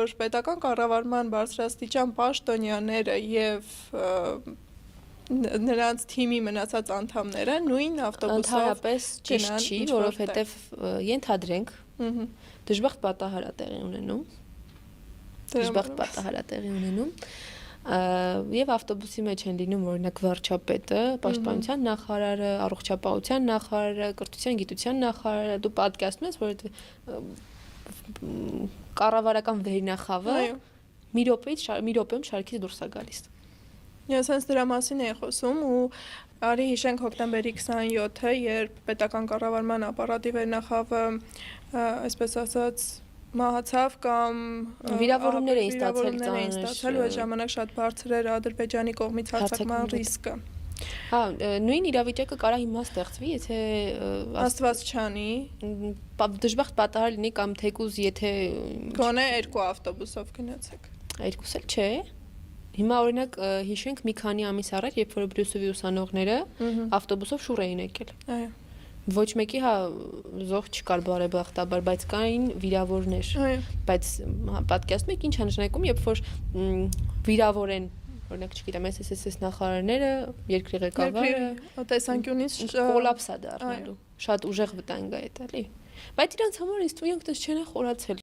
որ պետական կառավարման բարձրաստիճան պաշտոնյաները եւ նրանց թիմի մնացած անդամները նույն ավտոբուսով ընդհանրապես ճիշտ չի, որովհետեւ ենթադրենք դժբախտ պատահար է տեղի ունենում։ Դժբախտ պատահար է տեղի ունենում։ Եվ ավտոբուսի մեջ են լինում օրինակ վարչապետը, պաշտպանության նախարարը, առողջապահության նախարարը, կրթության գիտության նախարարը, դու պատկերացնում ես, որ կառավարական վերնախավը մի րոպեում շարքից դուրս է գալիս։ Ես հենց դրա մասին էի խոսում ու արի հիշենք հոկտեմբերի 27-ը, երբ պետական կառավարման ապարատի վերնախավը, այսպես ասած, մահացավ կամ վիրավորումներ էին ստացել ու այդ ժամանակ շատ բարձր էր Ադրբեջանի կողմից հարձակման ռիսկը։ Հա, նույն իրավիճակը կարա հիմա ստեղծվի, եթե Աստված չանի, դժբախտ պատահար լինի կամ թեկուզ եթե գոնե 2 ավտոբուսով գնացեք։ 2 էլ չէ։ Հիմա օրինակ հիշենք մի քանի ամիս առաջ, երբ որ Բրյուսովի ուսանողները ավտոբուսով շուռ էին եկել։ Այո։ Ոչ մեկի զոհ չկար բարեբախտաբար, բայց կային վիրավորներ։ Բայց պատկերացնում եք ինչ է նշանակում, երբ որ վիրավոր են, օրինակ չգիտեմ, SSS նախարարները, երկրի ղեկավարը, տեսանկյունից կոլապս է դառնալու։ Շատ ուժեղ վտանգ է դա, էլի։ Բայց իրանց համար ինձ թվում է, դες չեն խորացել